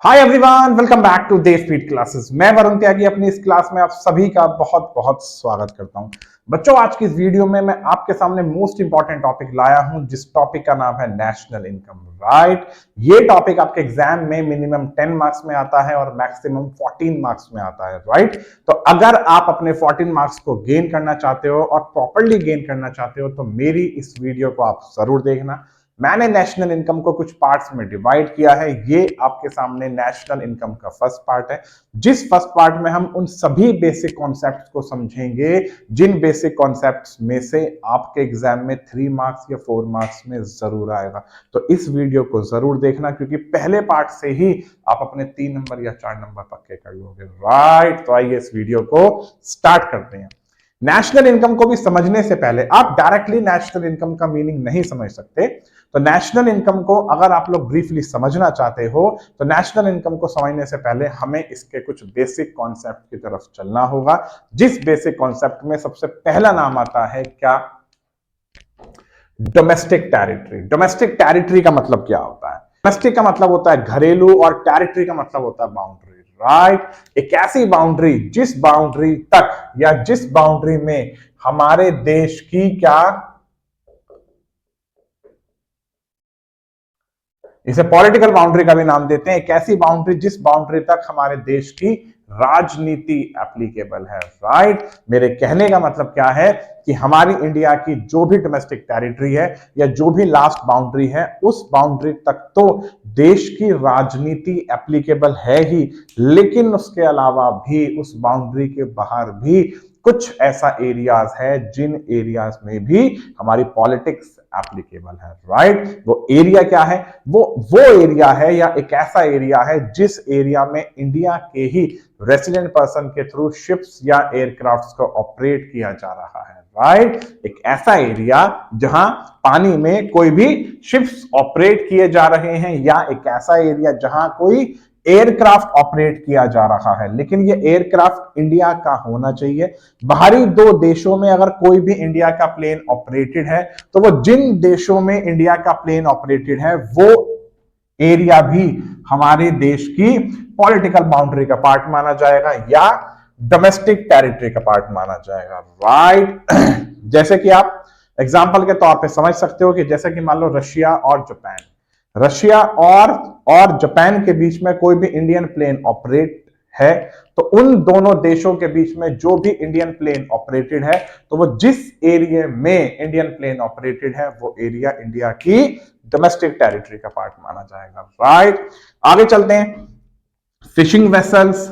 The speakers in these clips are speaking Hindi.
Hi everyone, welcome back to Dev speed classes. मैं वरुण त्यागी अपनी इस क्लास में आप सभी का बहुत बहुत स्वागत करता हूं। बच्चों, आज की इस वीडियो में मैं आपके सामने मोस्ट इंपॉर्टेंट टॉपिक लाया हूं, जिस टॉपिक का नाम है नेशनल इनकम। राइट, ये टॉपिक आपके एग्जाम में मिनिमम 10 मार्क्स में आता है और मैक्सिमम 14 मार्क्स में आता है। राइट, तो अगर आप अपने 14 मार्क्स को गेन करना चाहते हो और प्रॉपरली गेन करना चाहते हो तो मेरी इस वीडियो को आप जरूर देखना। मैंने नेशनल इनकम को कुछ पार्ट्स में डिवाइड किया है। ये आपके सामने नेशनल इनकम का फर्स्ट पार्ट है, जिस फर्स्ट पार्ट में हम उन सभी बेसिक कॉन्सेप्ट्स को समझेंगे जिन बेसिक कॉन्सेप्ट्स में से आपके एग्जाम में 3 मार्क्स या 4 मार्क्स में जरूर आएगा। तो इस वीडियो को जरूर देखना, क्योंकि पहले पार्ट से ही आप अपने 3 नंबर या 4 नंबर पक्के कर लोगे। राइट, तो आइए इस वीडियो को स्टार्ट करते हैं। नेशनल इनकम को भी समझने से पहले आप डायरेक्टली नेशनल इनकम का मीनिंग नहीं समझ सकते। तो नेशनल इनकम को अगर आप लोग ब्रीफली समझना चाहते हो तो नेशनल इनकम को समझने से पहले हमें इसके कुछ बेसिक कॉन्सेप्ट की तरफ चलना होगा, जिस बेसिक कॉन्सेप्ट में सबसे पहला नाम आता है क्या? Domestic territory. डोमेस्टिक टेरिटरी का मतलब क्या होता है? डोमेस्टिक का मतलब होता है घरेलू और टेरिटरी का मतलब होता है बाउंड्री। राइट, एक ऐसी बाउंड्री जिस बाउंड्री तक या जिस बाउंड्री में हमारे देश की क्या, इसे पॉलिटिकल बाउंड्री का भी नाम देते हैं, एक ऐसी बाउंड्री जिस बाउंड्री तक हमारे देश की राजनीति एप्लीकेबल है। राइट, मेरे कहने का मतलब क्या है कि हमारी इंडिया की जो भी डोमेस्टिक टेरिटरी है या जो भी लास्ट बाउंड्री है, उस बाउंड्री तक तो देश की राजनीति एप्लीकेबल है ही, लेकिन उसके अलावा भी उस बाउंड्री के बाहर भी कुछ ऐसा एरियाज है जिन एरियाज में भी हमारी पॉलिटिक्स एप्लीकेबल है। राइट, वो एरिया क्या है? वो एरिया है या एक ऐसा एरिया है जिस एरिया में इंडिया के ही रेसिडेंट पर्सन के थ्रू शिप्स या एयरक्राफ्ट्स को ऑपरेट किया जा रहा है। राइट, एक ऐसा एरिया जहां पानी में कोई भी शिप्स ऑपरेट किए जा रहे हैं, या एक ऐसा एरिया जहां कोई एयरक्राफ्ट ऑपरेट किया जा रहा है, लेकिन ये एयरक्राफ्ट इंडिया का होना चाहिए। बाहरी दो देशों में अगर कोई भी इंडिया का प्लेन ऑपरेटेड है तो वो जिन देशों में इंडिया का प्लेन ऑपरेटेड है वो एरिया भी हमारे देश की पॉलिटिकल बाउंड्री का पार्ट माना जाएगा या डोमेस्टिक टेरिटरी का पार्ट माना जाएगा। राइट, जैसे कि आप एग्जांपल के तौर पे समझ सकते हो कि जैसे कि मान लो रशिया और जापान के बीच में कोई भी इंडियन प्लेन ऑपरेट है, तो उन दोनों देशों के बीच में जो भी इंडियन प्लेन ऑपरेटेड है, तो वो जिस एरिया में इंडियन प्लेन ऑपरेटेड है वो एरिया इंडिया की डोमेस्टिक टेरिटरी का पार्ट माना जाएगा। राइट, आगे चलते हैं। Fishing vessels,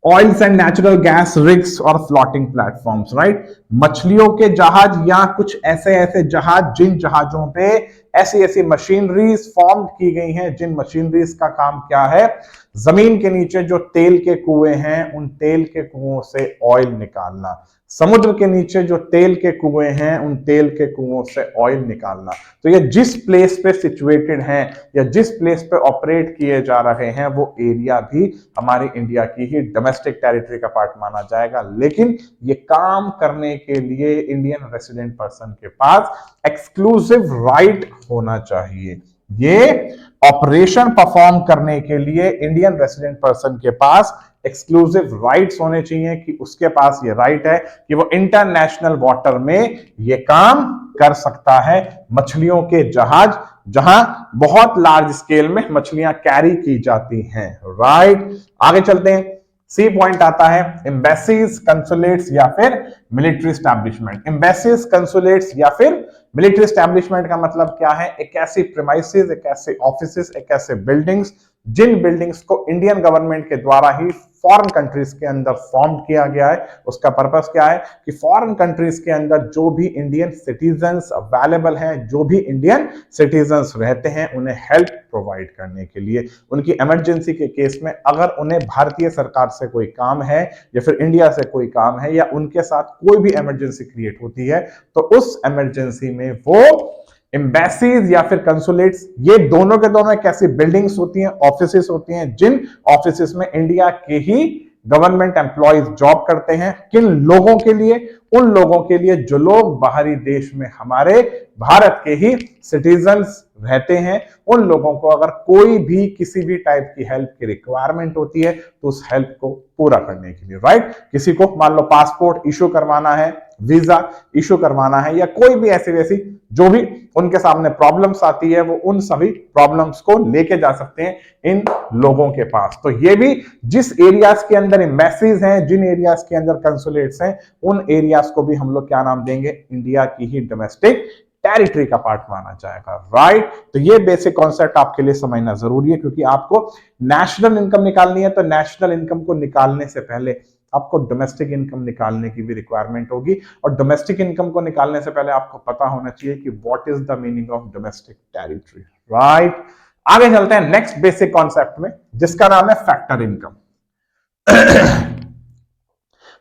oils and natural gas rigs और फ्लोटिंग प्लेटफॉर्म्स। राइट, मछलियों के जहाज या कुछ ऐसे ऐसे जहाज जिन जहाजों पे ऐसी ऐसी मशीनरीज फॉर्म की गई हैं, जिन मशीनरीज का काम क्या है? जमीन के नीचे जो तेल के कुएं हैं उन तेल के कुओं से ऑयल निकालना, समुद्र के नीचे जो तेल के कुएं हैं उन तेल के कुओं से ऑयल निकालना। तो ये जिस प्लेस पे सिचुएटेड हैं या जिस प्लेस पे ऑपरेट किए जा रहे हैं वो एरिया भी हमारी इंडिया की ही डोमेस्टिक टेरिटरी का पार्ट माना जाएगा, लेकिन ये काम करने के लिए इंडियन रेसिडेंट पर्सन के पास एक्सक्लूसिव राइट होना चाहिए। ये ऑपरेशन परफॉर्म करने के लिए इंडियन रेसिडेंट पर्सन के पास एक्सक्लूसिव राइट्स होने चाहिए कि उसके पास ये राइट है कि वो इंटरनेशनल वाटर में ये काम कर सकता है। मछलियों के जहाज जहां बहुत लार्ज स्केल में मछलियां कैरी की जाती हैं। राइट, आगे चलते हैं। सी पॉइंट आता है एम्बेसीज, कंसुलेट्स या फिर मिलिट्री स्टैब्लिशमेंट। एम्बेसीज, कंसुलेट्स या फिर मिलिट्री स्टैब्लिशमेंट का मतलब क्या है? एक ऐसी प्रीमाइसेस, एक ऐसे ऑफिसेस, एक ऐसे बिल्डिंग्स जिन बिल्डिंग्स को इंडियन गवर्नमेंट के द्वारा ही फॉरेन कंट्रीज के अंदर फॉर्म किया गया है। उसका पर्पस क्या है कि फॉरेन कंट्रीज के अंदर जो भी इंडियन सिटीजन्स अवेलेबल हैं, जो भी इंडियन सिटीजन्स रहते हैं, उन्हें हेल्प प्रोवाइड करने के लिए, उनकी इमरजेंसी के केस में अगर उन्हें भारतीय सरकार से कोई काम है या फिर इंडिया से कोई काम है या उनके साथ कोई भी इमरजेंसी क्रिएट होती है, तो उस इमरजेंसी में वो एम्बेसीज या फिर कंसुलेट्स, ये दोनों के दोनों एक ऐसी बिल्डिंग्स होती हैं, ऑफिसेस होती हैं, जिन ऑफिसेस में इंडिया के ही गवर्नमेंट एम्प्लॉयज जॉब करते हैं। किन लोगों के लिए? उन लोगों के लिए जो लोग बाहरी देश में हमारे भारत के ही सिटीजन्स रहते हैं, उन लोगों को अगर कोई भी किसी भी टाइप की हेल्प की रिक्वायरमेंट होती है तो उस हेल्प को पूरा करने के लिए, राइट। किसी को मान लो पासपोर्ट इशू करवाना है, वीजा इशू करवाना है, या कोई भी ऐसी वैसी जो भी उनके सामने प्रॉब्लम्स आती है, वो उन सभी प्रॉब्लम्स को लेके जा सकते हैं इन लोगों के पास। तो ये भी जिस एरियाज के अंदर एम्बेसीज हैं, जिन एरियाज के अंदर कंसुलेट्स हैं, उन एरियाज को भी हम लोग क्या नाम देंगे, इंडिया की ही डोमेस्टिक टेरिटरी का पार्ट माना जाएगा, राइट। तो ये बेसिक कॉन्सेप्ट आपके लिए समझना जरूरी है, क्योंकि आपको नेशनल इनकम निकालनी है, तो नेशनल इनकम को निकालने से पहले आपको डोमेस्टिक इनकम निकालने की भी रिक्वायरमेंट होगी, और डोमेस्टिक इनकम को निकालने से पहले आपको पता होना चाहिए कि what is the meaning of domestic territory, right. आगे चलते हैं नेक्स्ट बेसिक कॉन्सेप्ट में, जिसका नाम है फैक्टर इनकम।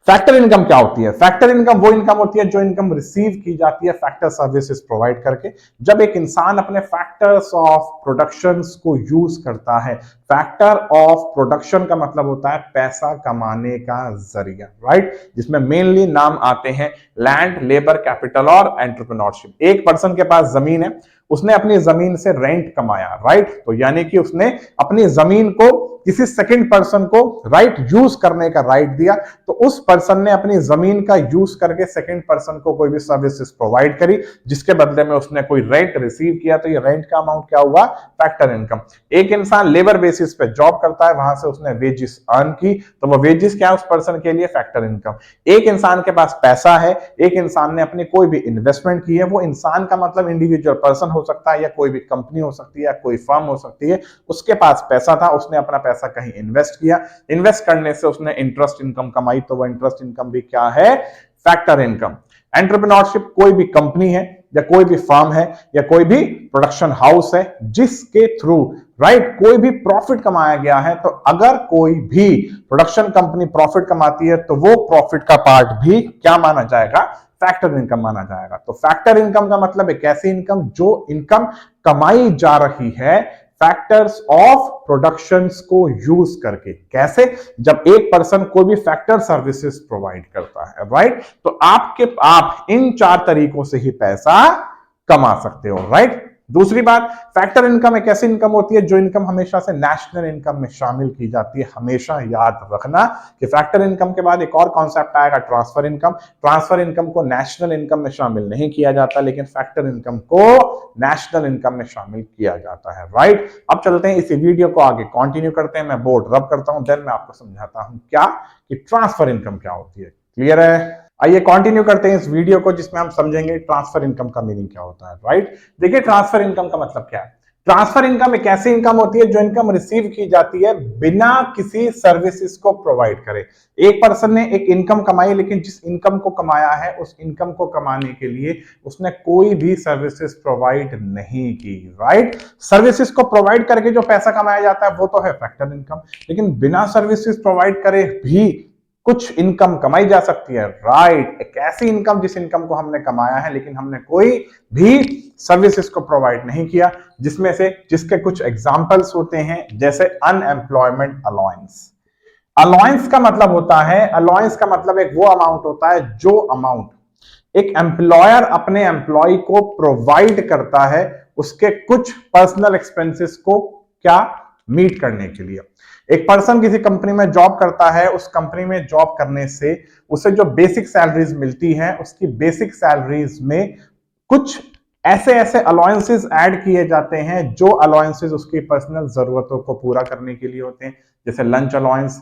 फैक्टर इनकम क्या होती है? फैक्टर इनकम वो इनकम होती है जो इनकम रिसीव की जाती है फैक्टर सर्विसेज प्रोवाइड करके। जब एक इंसान अपने फैक्टर्स ऑफ प्रोडक्शंस को यूज करता है, फैक्टर ऑफ प्रोडक्शन का मतलब होता है पैसा कमाने का जरिया, राइट, जिसमें मेनली नाम आते हैं लैंड, लेबर, कैपिटल और एंटरप्रेन्योरशिप। एक पर्सन के पास जमीन है, उसने अपनी जमीन से रेंट कमाया, राइट, तो यानी कि उसने अपनी जमीन को किसी सेकंड पर्सन को राइट यूज करने का राइट दिया, तो उस पर्सन ने अपनी जमीन का यूज करके सेकंड पर्सन को कोई भी सर्विसेज प्रोवाइड करी, जिसके बदले में उसने कोई रेंट रिसीव किया, तो ये रेंट का अमाउंट क्या हुआ? Factor income. एक इंसान लेबर बेसिस पे जॉब करता है, वहां से उसने वेजेस अर्न की, तो वो वेजेस क्या है उस पर्सन के लिए? Factor income. एक इंसान के पास पैसा है, एक इंसान ने अपनी कोई भी इन्वेस्टमेंट की है, वो इंसान का मतलब इंडिविजुअल पर्सन हो सकता है, या कोई भी कंपनी हो सकती है, या कोई फर्म हो सकती है, उसके पास पैसा था, उसने अपना पैसा कहीं इन्वेस्ट किया, इन्वेस्ट करने से उसने इंटरेस्ट इनकम कमाई, तो वो इंटरेस्ट इनकम भी क्या है? Factor income. एंटरप्रेन्योरशिप कोई भी कंपनी है, या कोई भी फर्म है, या कोई भी प्रोडक्शन हाउस है, जिसके थ्रू राइट कोई भी प्रॉफिट कमाया गया है, तो अगर कोई भी प्रोडक्शन कंपनी प्रॉफिट कमाती है, तो वो प्रॉफिट का पार्ट भी क्या माना जाएगा? फैक्टर इनकम माना जाएगा। तो फैक्टर इनकम का मतलब एक ऐसी इनकम जो इनकम कमाई जा रही है फैक्टर्स ऑफ प्रोडक्शंस को यूज करके। कैसे? जब एक पर्सन कोई भी फैक्टर सर्विसेज प्रोवाइड करता है, राइट, तो आप इन 4 तरीकों से ही पैसा कमा सकते हो, राइट। दूसरी बात, फैक्टर इनकम एक ऐसी इनकम होती है जो इनकम हमेशा से नेशनल इनकम में शामिल की जाती है। हमेशा याद रखना कि फैक्टर इनकम के बाद एक और कॉन्सेप्ट आएगा, ट्रांसफर इनकम। ट्रांसफर इनकम को नेशनल इनकम में शामिल नहीं किया जाता, लेकिन फैक्टर इनकम को नेशनल इनकम में शामिल किया जाता है, राइट। अब चलते हैं इसी वीडियो को आगे कंटिन्यू करते हैं। मैं बोर्ड रब करता हूं, देन मैं आपको समझाता हूं क्या कि ट्रांसफर इनकम क्या होती है। क्लियर है? आइए कंटिन्यू करते हैं इस वीडियो को, जिसमें हम समझेंगे ट्रांसफर इनकम का मीनिंग क्या होता है, राइट। देखिए ट्रांसफर इनकम का मतलब क्या है। ट्रांसफर इनकम एक ऐसी इनकम होती है जो इनकम रिसीव की जाती है बिना किसी सर्विसेज को प्रोवाइड करे। एक पर्सन ने एक इनकम कमाई, लेकिन जिस इनकम को कमाया है उस इनकम को कमाने के लिए उसने कोई भी सर्विसेज प्रोवाइड नहीं की, राइट। सर्विसेज को प्रोवाइड करके जो पैसा कमाया जाता है वो तो है फैक्टर इनकम, लेकिन बिना सर्विसेज प्रोवाइड करे भी कुछ इनकम कमाई जा सकती है, राइट। एक ऐसी इनकम जिस इनकम को हमने कमाया है लेकिन हमने कोई भी सर्विसेज को प्रोवाइड नहीं किया, जिसमें से जिसके कुछ एग्जांपल्स होते हैं, जैसे अनएम्प्लॉयमेंट अलाउंस। अलाउंस का मतलब होता है, अलाउंस का मतलब एक वो अमाउंट होता है जो अमाउंट एक एम्प्लॉयर अपने एम्प्लॉय को प्रोवाइड करता है उसके कुछ पर्सनल एक्सपेंसेस को क्या मीट करने के लिए। एक पर्सन किसी कंपनी में जॉब करता है, उस कंपनी में जॉब करने से उसे जो बेसिक सैलरीज मिलती हैं, उसकी बेसिक सैलरीज में कुछ ऐसे अलाउंसेस ऐड किए जाते हैं जो अलाउंसेस उसकी पर्सनल जरूरतों को पूरा करने के लिए होते हैं, जैसे lunch allowance,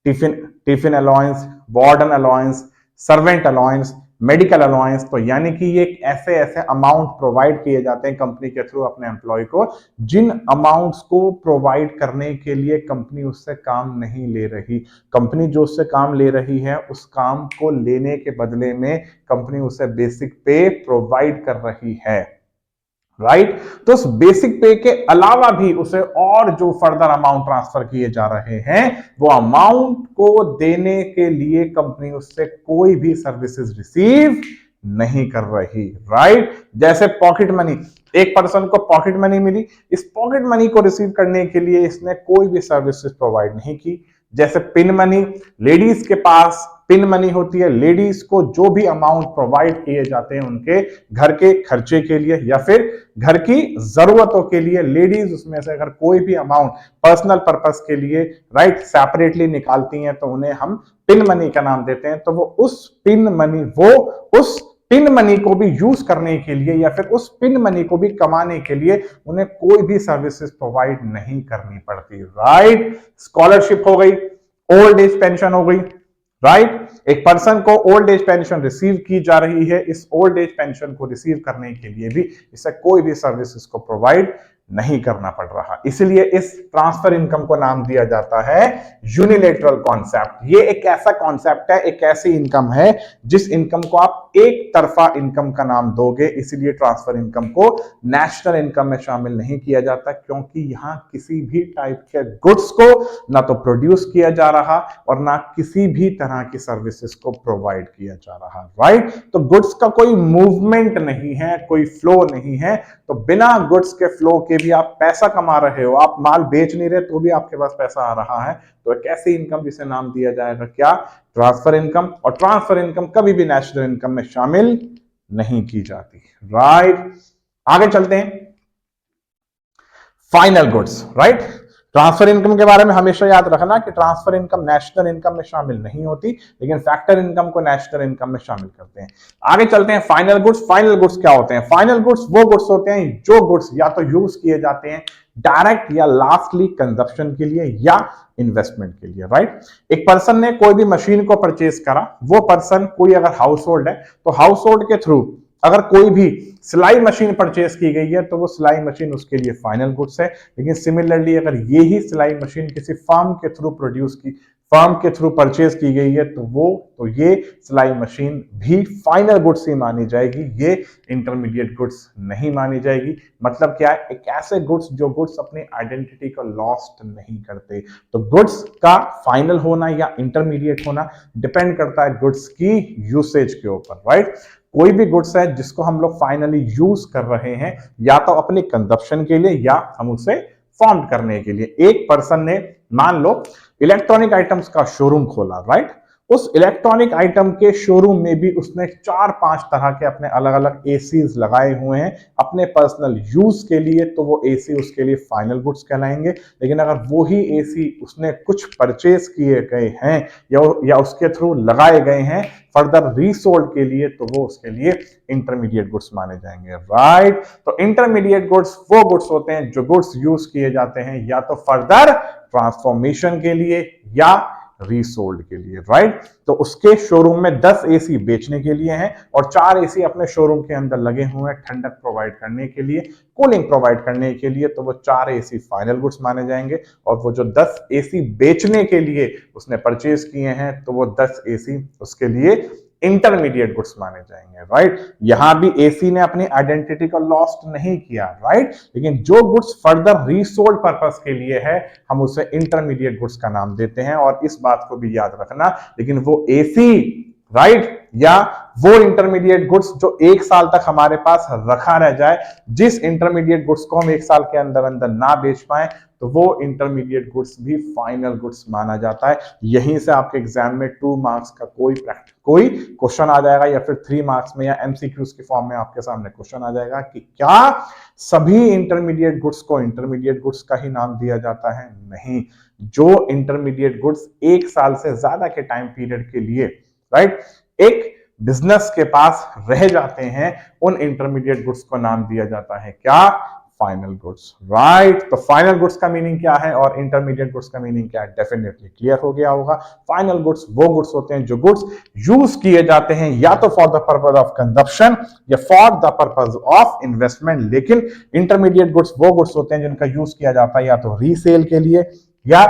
tiffin allowance, warden allowance, servant allowance, medical allowance. तो यानी कि ये ऐसे अमाउंट प्रोवाइड किए जाते हैं कंपनी के थ्रू अपने एम्प्लॉय को, जिन अमाउंट्स को प्रोवाइड करने के लिए कंपनी उससे काम नहीं ले रही। कंपनी जो उससे काम ले रही है, उस काम को लेने के बदले में कंपनी उसे बेसिक पे प्रोवाइड कर रही है, राइट। तो उस बेसिक पे के अलावा भी उसे और जो फर्दर अमाउंट ट्रांसफर किए जा रहे हैं, वो अमाउंट को देने के लिए कंपनी उससे कोई भी सर्विसेज रिसीव नहीं कर रही, राइट। जैसे पॉकेट मनी, एक पर्सन को पॉकेट मनी मिली, इस पॉकेट मनी को रिसीव करने के लिए इसने कोई भी सर्विसेज प्रोवाइड नहीं की। जैसे पिन मनी, लेडीज के पास पिन मनी होती है लेडीज को जो भी अमाउंट प्रोवाइड किए जाते हैं उनके घर के खर्चे के लिए या फिर घर की जरूरतों के लिए, लेडीज उसमें से अगर कोई भी अमाउंट पर्सनल पर्पस के लिए राइट सेपरेटली निकालती हैं तो उन्हें हम पिन मनी का नाम देते हैं। तो वो उस पिन मनी को भी यूज करने के लिए या फिर उस पिन मनी को भी कमाने के लिए उन्हें कोई भी सर्विसेज प्रोवाइड नहीं करनी पड़ती, राइट। स्कॉलरशिप हो गई, ओल्ड एज पेंशन हो गई, राइट। एक पर्सन को ओल्ड एज पेंशन रिसीव की जा रही है, इस ओल्ड एज पेंशन को रिसीव करने के लिए भी इसे कोई भी सर्विसेज को प्रोवाइड नहीं करना पड़ रहा, इसलिए इस ट्रांसफर इनकम को नाम दिया जाता है यूनिलेटरल कॉन्सेप्ट। ये एक ऐसा कॉन्सेप्ट है, एक ऐसी इनकम है जिस इनकम को आप एक तरफा इनकम का नाम दोगे, इसीलिए ट्रांसफर इनकम को नेशनल इनकम में शामिल नहीं किया जाता, क्योंकि यहां किसी भी टाइप के गुड्स को ना तो प्रोड्यूस किया जा रहा और ना किसी भी तरह की सर्विसेज को प्रोवाइड किया जा रहा, राइट। तो गुड्स का कोई मूवमेंट नहीं है, कोई फ्लो नहीं है, तो बिना गुड्स के फ्लो के भी आप पैसा कमा रहे हो, आप माल बेच नहीं रहे तो भी आपके पास पैसा आ रहा है, तो एक ऐसी इनकम जिसे नाम दिया जाएगा क्या, ट्रांसफर इनकम। और ट्रांसफर इनकम कभी भी नेशनल इनकम में शामिल नहीं की जाती, राइट। आगे चलते हैं, final goods, right. Transfer income के बारे में हमेशा याद रखना कि ट्रांसफर इनकम नेशनल इनकम में शामिल नहीं होती, लेकिन फैक्टर इनकम को नेशनल इनकम में शामिल करते हैं। आगे चलते हैं, फाइनल गुड्स। फाइनल गुड्स क्या होते हैं? फाइनल गुड्स वो गुड्स होते हैं जो गुड्स या तो यूज किए जाते हैं डायरेक्ट या लास्टली कंजप्शन के लिए या इन्वेस्टमेंट के लिए, राइट। एक पर्सन ने कोई भी मशीन को परचेज करा, वो पर्सन कोई अगर हाउस होल्ड है तो हाउस होल्ड के थ्रू अगर कोई भी सिलाई मशीन परचेज की गई है तो वो सिलाई मशीन उसके लिए फाइनल गुड्स है। लेकिन सिमिलरली अगर यही सिलाई मशीन किसी फर्म के थ्रू फर्म के थ्रू परचेज की गई है तो ये सिलाई मशीन भी फाइनल गुड्स ही मानी जाएगी, ये इंटरमीडिएट गुड्स नहीं मानी जाएगी। मतलब क्या है? एक ऐसे गुड्स जो गुड्स अपनी आइडेंटिटी को लॉस्ट नहीं करते। तो गुड्स का फाइनल होना या इंटरमीडिएट होना डिपेंड करता है गुड्स की यूसेज के ऊपर, राइट। कोई भी गुड्स है जिसको हम लोग फाइनली यूज कर रहे हैं या तो अपने कंजप्शन के लिए या हम उसे फॉर्म करने के लिए। एक पर्सन ने मान लो इलेक्ट्रॉनिक आइटम्स का शोरूम खोला, राइट। उस इलेक्ट्रॉनिक आइटम के शोरूम में भी उसने 4-5 तरह के अपने अलग अलग एसीज लगाए हुए हैं अपने पर्सनल यूज के लिए, तो वो एसी उसके लिए फाइनल गुड्स कहलाएंगे। लेकिन अगर वो ही एसी उसने कुछ परचेज किए गए हैं या उसके थ्रू लगाए गए हैं फर्दर रीसोल्ड के लिए, तो वो उसके लिए इंटरमीडिएट गुड्स माने जाएंगे, राइट। तो इंटरमीडिएट गुड्स वो गुड्स होते हैं जो गुड्स यूज किए जाते हैं या तो फर्दर ट्रांसफॉर्मेशन के लिए या रीसोल्ड के लिए, राइट। तो उसके शोरूम में 10 एसी बेचने के लिए हैं और 4 एसी अपने शोरूम के अंदर लगे हुए हैं ठंडक प्रोवाइड करने के लिए, कूलिंग प्रोवाइड करने के लिए, तो वो 4 एसी फाइनल गुड्स माने जाएंगे। और वो जो 10 एसी बेचने के लिए उसने परचेज किए हैं तो वो 10 एसी उसके लिए इंटरमीडिएट गुड्स माने जाएंगे, राइट। यहां भी एसी ने अपनी आइडेंटिटी को लॉस्ट नहीं किया, राइट। लेकिन जो गुड्स फर्दर रीसोल्ड पर्पस के लिए है हम उसे इंटरमीडिएट गुड्स का नाम देते हैं। और इस बात को भी याद रखना, लेकिन वो एसी, राइट, या वो इंटरमीडिएट गुड्स जो 1 साल तक हमारे पास रखा रह जाए, जिस इंटरमीडिएट गुड्स को हम 1 साल के अंदर अंदर ना बेच पाए, तो वो इंटरमीडिएट गुड्स भी फाइनल गुड्स माना जाता है। यहीं से आपके एग्जाम में 2 मार्क्स का कोई क्वेश्चन आ जाएगा या फिर 3 मार्क्स में या एमसीक्यूज के फॉर्म में आपके सामने क्वेश्चन आ जाएगा कि क्या सभी इंटरमीडिएट गुड्स को इंटरमीडिएट गुड्स का ही नाम दिया जाता है? नहीं, जो इंटरमीडिएट गुड्स 1 साल से ज्यादा के टाइम पीरियड के लिए, राइट, एक बिजनेस के पास रह जाते हैं, उन इंटरमीडिएट गुड्स को नाम दिया जाता है क्या? Final goods, right. तो फाइनल गुड्स का मीनिंग क्या है और इंटरमीडिएट गुड्स का मीनिंग क्या है, डेफिनेटली क्लियर हो गया होगा। फाइनल गुड्स वो गुड्स होते हैं जो गुड्स यूज किए जाते हैं या तो for the purpose of consumption या for the purpose of investment. लेकिन इंटरमीडिएट गुड्स वो गुड्स होते हैं जिनका यूज किया जाता है या तो रीसेल के लिए या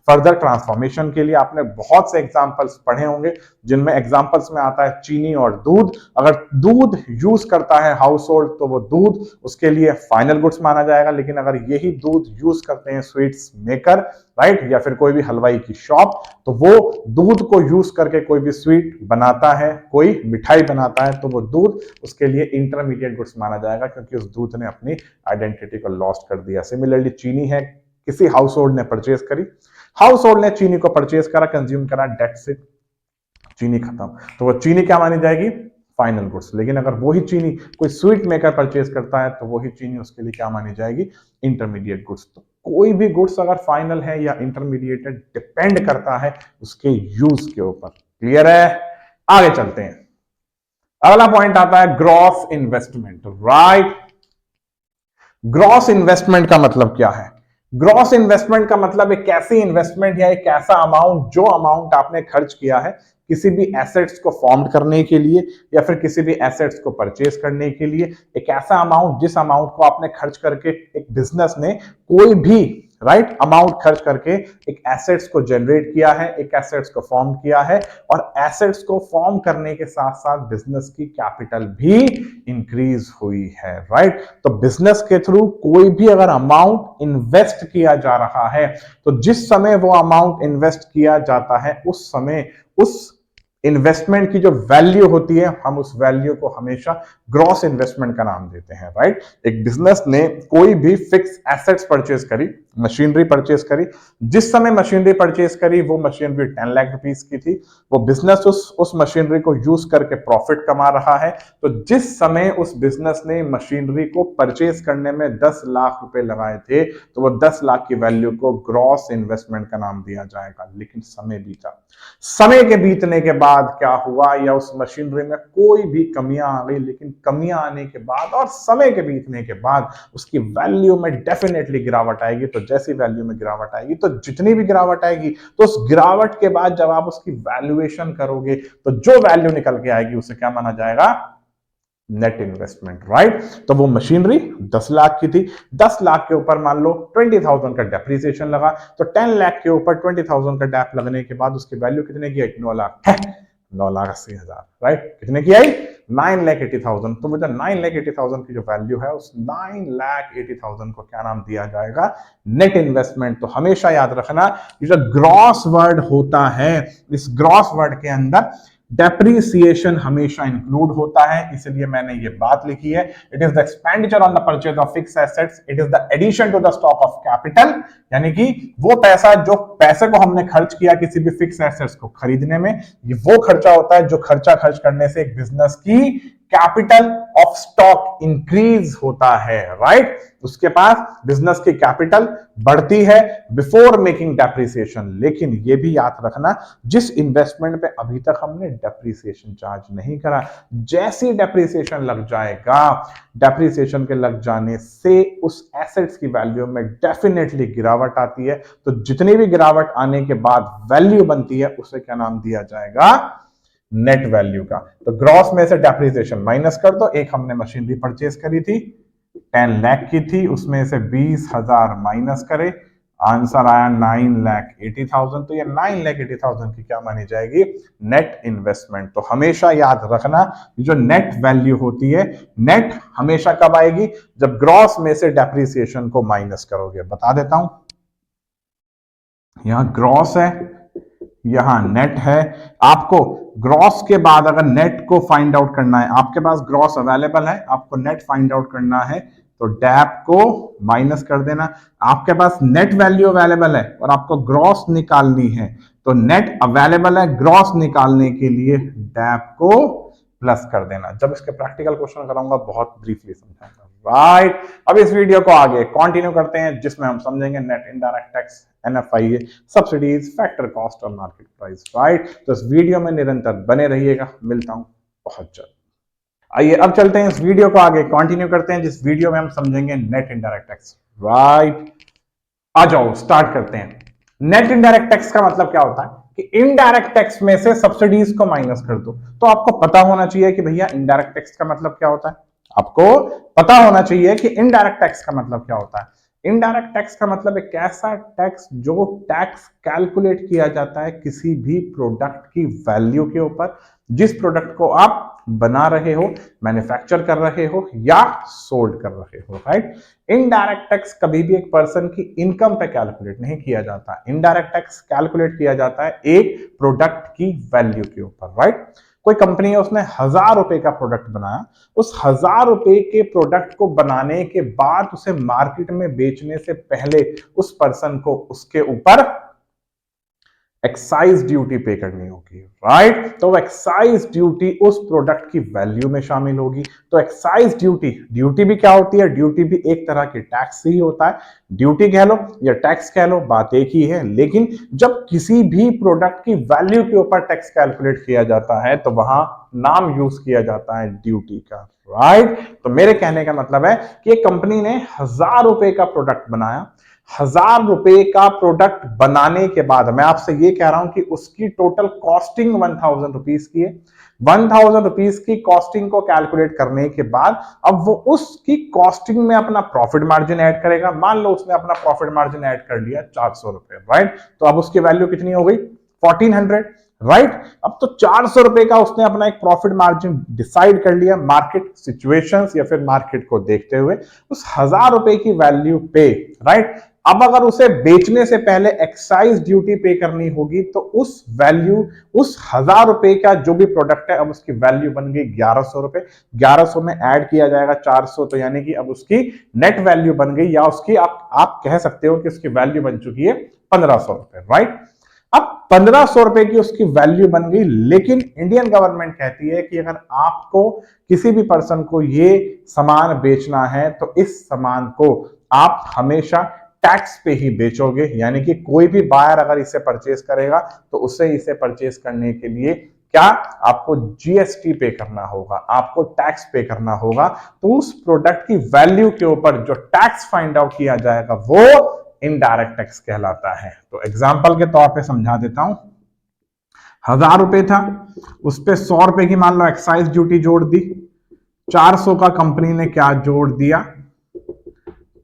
फर्दर ट्रांसफॉर्मेशन के लिए। आपने बहुत से एग्जांपल्स पढ़े होंगे जिनमें एग्जांपल्स में आता है चीनी और दूध। अगर दूध यूज करता है हाउस होल्ड तो वो दूध उसके लिए फाइनल गुड्स माना जाएगा। लेकिन अगर यही दूध यूज करते हैं स्वीट्स मेकर, राइट, या फिर कोई भी हलवाई की शॉप, तो वो दूध को यूज करके कोई भी स्वीट बनाता है, कोई मिठाई बनाता है, तो वो दूध उसके लिए इंटरमीडिएट गुड्स माना जाएगा क्योंकि उस दूध ने अपनी आइडेंटिटी को लॉस्ट कर दिया। सिमिलरली चीनी है, किसी हाउस होल्ड ने परचेज करी, हाउस होल्ड ने चीनी को परचेज करा, कंज्यूम करा, डेट्स इट, चीनी खत्म, तो वो चीनी क्या मानी जाएगी? Final goods. लेकिन अगर वही चीनी कोई स्वीट मेकर परचेज करता है तो वही चीनी उसके लिए क्या मानी जाएगी? Intermediate goods. तो कोई भी गुड्स अगर फाइनल है या इंटरमीडिएट डिपेंड करता है उसके यूज के ऊपर। क्लियर है? आगे चलते हैं। अगला पॉइंट आता है gross investment. Right, gross investment का मतलब क्या है? ग्रॉस इन्वेस्टमेंट का मतलब एक ऐसी इन्वेस्टमेंट या एक ऐसा अमाउंट, जो अमाउंट आपने खर्च किया है किसी भी एसेट्स को फॉर्म करने के लिए या फिर किसी भी एसेट्स को परचेज करने के लिए, एक ऐसा अमाउंट जिस अमाउंट को आपने खर्च करके एक बिजनेस ने कोई भी अमाउंट खर्च करके एक एसेट्स को जनरेट किया है, एक एसेट्स को फॉर्म किया है, और एसेट्स को फॉर्म करने के साथ साथ बिजनेस की कैपिटल भी इंक्रीज हुई है। राइट, तो बिजनेस के थ्रू कोई भी अगर अमाउंट इन्वेस्ट किया जा रहा है तो जिस समय वो अमाउंट इन्वेस्ट किया जाता है उस समय उस इन्वेस्टमेंट की जो वैल्यू होती है, हम उस वैल्यू को हमेशा ग्रॉस इन्वेस्टमेंट का नाम देते हैं। राइट, एक बिजनेस ने कोई भी फिक्स एसेट्स परचेज करी, मशीनरी परचेज करी, जिस समय मशीनरी परचेज करी वो मशीनरी 10 लाख रुपीस की थी, वो बिजनेस उस मशीनरी को यूज करके प्रॉफिट कमा रहा है, तो जिस समय उस बिजनेस ने मशीनरी को परचेज करने में 10 लाख रुपए लगाए थे तो वो 10 लाख की वैल्यू को ग्रॉस इन्वेस्टमेंट का नाम दिया जाएगा। लेकिन समय बीता, समय के बीतने के बाद क्या हुआ, या उस मशीनरी में कोई भी कमियां आ गई, लेकिन कमियां आने के बाद और समय के बीतने के बाद उसकी वैल्यू में डेफिनेटली गिरावट आएगी। तो जैसी वैल्यू में गिरावट आएगी, तो जितनी भी गिरावट आएगी, तो उस गिरावट के बाद जब आप उसकी वैल्यूएशन करोगे तो जो वैल्यू निकल के आएगी उसे क्या माना जाएगा? Net investment. राइट, तो वो मशीनरी 10 लाख की थी, 10 लाख के ऊपर मान लो 20,000 का डेप्रिसिएशन लगा, तो 10 लाख के ऊपर 20,000 का डेप लगने के बाद उसकी वैल्यू कितने की आई? 9 लाख, 9,80,000। राइट, कितने की आई? 9,80,000। तो मुझे 9,80,000 की जो वैल्यू है उस 9,80,000 को क्या नाम दिया जाएगा? Net investment. तो हमेशा याद रखना, ये जो ग्रॉस वर्ड होता है, इस ग्रॉस वर्ड के अंदर डेप्रीसिएशन हमेशा इंक्लूड होता है, इसलिए मैंने ये बात लिखी है। It is the expenditure on the purchase of fix assets, it is the addition to the stock of capital, यानी कि वो पैसा, जो पैसे को हमने खर्च किया किसी भी फिक्स एसेट्स को खरीदने में, ये वो खर्चा होता है जो खर्चा खर्च करने से एक बिजनेस की कैपिटल ऑफ स्टॉक इंक्रीज होता है। राइट, उसके पास बिजनेस की कैपिटल बढ़ती है बिफोर मेकिंग डेप्रिसिएशन। लेकिन ये भी याद रखना, जिस इन्वेस्टमेंट पे अभी तक हमने डेप्रिसिएशन चार्ज नहीं करा, जैसी डेप्रिसिएशन लग जाएगा, डेप्रिसिएशन के लग जाने से उस एसेट्स की वैल्यू में डेफिनेटली गिरावट आती है। तो जितनी भी गिरावट आने के बाद वैल्यू बनती है उसे क्या नाम दिया जाएगा? नेट वैल्यू का। तो ग्रॉस में से डेप्रिसिएशन माइनस कर दो, एक हमने मशीनरी परचेज करी थी 10 लाख की थी, उसमें से 20,000 माइनस करे, आंसर आया 9,80,000। तो ये 9,80,000 की क्या मानी जाएगी? Net investment. तो हमेशा याद रखना, जो नेट वैल्यू होती है, नेट हमेशा कब आएगी? जब ग्रॉस में से डेप्रिसिएशन को माइनस करोगे। बता देता हूं, यहां ग्रॉस है, यहां नेट है। आपको ग्रॉस के बाद अगर नेट को फाइंड आउट करना है, आपके पास ग्रॉस अवेलेबल है, आपको नेट फाइंड आउट करना है, तो डैप को माइनस कर देना। आपके पास नेट वैल्यू अवेलेबल है और आपको ग्रॉस निकालनी है, तो नेट अवेलेबल है, ग्रॉस निकालने के लिए डैप को प्लस कर देना। जब इसके प्रैक्टिकल क्वेश्चन कराऊंगा बहुत ब्रीफली समझाऊंगा। राइट, अब इस वीडियो को आगे कंटिन्यू करते हैं, जिसमें हम समझेंगे net indirect tax, NFIA, subsidies, factor cost और मार्केट प्राइस। राइट, तो इस वीडियो में निरंतर बने रहिएगा। मिलता हूं बहुत जल्द। आइए अब चलते हैं, इस वीडियो को आगे कंटिन्यू करते हैं, जिस वीडियो में हम समझेंगे नेट इनडायरेक्ट टैक्स। राइट, आ जाओ स्टार्ट करते हैं। नेट इनडायरेक्ट टैक्स का मतलब क्या होता है कि इनडायरेक्ट टैक्स में से सब्सिडीज को माइनस कर दो। तो आपको पता होना चाहिए कि भैया इनडायरेक्ट टैक्स का मतलब क्या होता है। आपको पता होना चाहिए कि इनडायरेक्ट टैक्स का मतलब क्या होता है। इनडायरेक्ट टैक्स का मतलब एक ऐसा टैक्स जो टैक्स कैलकुलेट किया जाता है किसी भी प्रोडक्ट की वैल्यू के ऊपर, जिस प्रोडक्ट को आप बना रहे हो, मैन्युफैक्चर कर रहे हो या सोल्ड कर रहे हो। राइट, इनडायरेक्ट टैक्स कभी भी एक पर्सन की इनकम पे कैलकुलेट नहीं किया जाता। इनडायरेक्ट टैक्स कैलकुलेट किया जाता है एक प्रोडक्ट की वैल्यू के ऊपर। राइट, कोई कंपनी है, उसने 1,000 रुपए का प्रोडक्ट बनाया, उस 1,000 रुपए के प्रोडक्ट को बनाने के बाद उसे मार्केट में बेचने से पहले उस पर्सन को उसके ऊपर एक्साइज ड्यूटी पे करनी होगी, राइट। तो एक्साइज ड्यूटी उस प्रोडक्ट की वैल्यू में शामिल होगी। तो एक्साइज ड्यूटी, ड्यूटी भी क्या होती है, ड्यूटी भी एक तरह की टैक्स ही होता है। ड्यूटी कह लो या टैक्स कह लो, बात एक ही है। लेकिन जब किसी भी प्रोडक्ट की वैल्यू के ऊपर टैक्स कैलकुलेट किया जाता है तो वहां नाम यूज किया जाता है ड्यूटी का, राइट। तो मेरे कहने का मतलब है कि एक कंपनी ने 1000 रुपए का प्रोडक्ट बनाया, 1000 रुपए का प्रोडक्ट बनाने के बाद मैं आपसे ये कह रहा हूं कि उसकी टोटल कॉस्टिंग 1000 रुपीज की है। 1000 रुपीज की कॉस्टिंग को कैलकुलेट करने के बाद अब वो उसकी कॉस्टिंग में अपना प्रॉफिट मार्जिन ऐड करेगा। मान लो उसने अपना प्रॉफिट मार्जिन ऐड कर लिया 400 रुपए, राइट। तो अब उसकी वैल्यू कितनी हो गई, 1400, राइट। अब तो 400 रुपए का उसने अपना एक प्रॉफिट मार्जिन डिसाइड कर लिया मार्केट सिचुएशंस या फिर मार्केट को देखते हुए उस 1000 रुपए की वैल्यू पे, राइट। अब अगर उसे बेचने से पहले एक्साइज ड्यूटी पे करनी होगी तो उस वैल्यू, उस 1000 रुपए का जो भी प्रोडक्ट है, अब उसकी वैल्यू बन गई 1100 रुपए। 1100 में ऐड किया जाएगा 400, तो यानी कि अब उसकी नेट वैल्यू बन गई, या उसकी आप कह सकते हो कि उसकी वैल्यू बन चुकी है 1500 रुपए, राइट। अब 1500 रुपए की उसकी वैल्यू बन गई। लेकिन इंडियन गवर्नमेंट कहती है कि अगर आपको किसी भी पर्सन को ये सामान बेचना है तो इस सामान को आप हमेशा टैक्स पे ही बेचोगे। यानी कि कोई भी बायर अगर इसे परचेज करेगा तो उसे इसे परचेज करने के लिए क्या आपको जीएसटी पे करना होगा, आपको टैक्स पे करना होगा। तो उस प्रोडक्ट की वैल्यू के ऊपर जो टैक्स फाइंड आउट किया जाएगा वो इनडायरेक्ट टैक्स कहलाता है। तो एग्जांपल के तौर पे समझा देता हूं, 1000 रुपए था, उस पे 100 रुपए की मान लो एक्साइज ड्यूटी जोड़ दी, 400 का कंपनी ने क्या जोड़ दिया,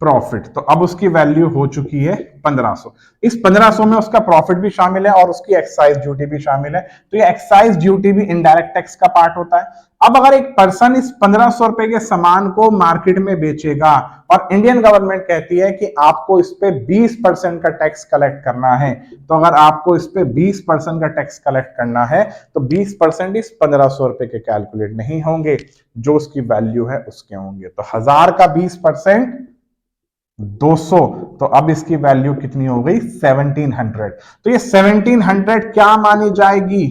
प्रॉफिट। तो अब उसकी वैल्यू हो चुकी है 1500। इस 1500 में उसका प्रॉफिट भी शामिल है और उसकी एक्साइज ड्यूटी भी शामिल है। तो ये एक्साइज ड्यूटी भी इनडायरेक्ट टैक्स का पार्ट होता है। अब अगर एक पर्सन इस 1500 रुपए के सामान को मार्केट में बेचेगा और इंडियन गवर्नमेंट कहती है कि आपको इस पे 20% का टैक्स कलेक्ट करना है, तो अगर आपको इस पे 20% का टैक्स कलेक्ट करना है तो 20% इस 1500 रुपए के कैलकुलेट नहीं होंगे, जो उसकी वैल्यू है उसके होंगे। तो 1000 का 20% 200, तो अब इसकी वैल्यू कितनी हो गई, 1700। तो ये 1700 क्या मानी जाएगी,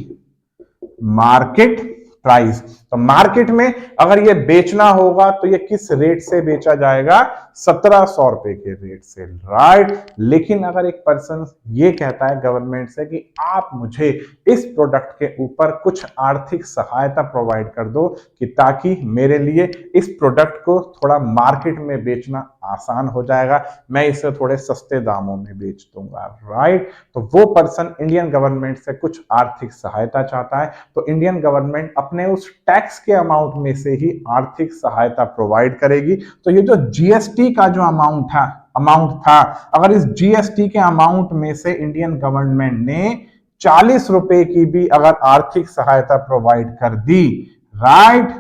मार्केट प्राइस। तो मार्केट में अगर ये बेचना होगा तो ये किस रेट से बेचा जाएगा, 1700 रुपए के रेट से, राइट। लेकिन अगर एक पर्सन ये कहता है गवर्नमेंट से कि आप मुझे इस प्रोडक्ट के ऊपर कुछ आर्थिक सहायता प्रोवाइड कर दो कि ताकि मेरे लिए इस प्रोडक्ट को थोड़ा मार्केट में बेचना आसान हो जाएगा, मैं इसे थोड़े सस्ते दामों में बेच दूंगा, राइट। तो वो पर्सन इंडियन गवर्नमेंट से कुछ आर्थिक सहायता चाहता है, तो इंडियन गवर्नमेंट अपने उस टैक्स के अमाउंट में से ही आर्थिक सहायता प्रोवाइड करेगी। तो ये जो जीएसटी का जो अमाउंट था, अगर इस जीएसटी के अमाउंट में से इंडियन गवर्नमेंट ने 40 रुपए की भी अगर आर्थिक सहायता प्रोवाइड कर दी, राइट,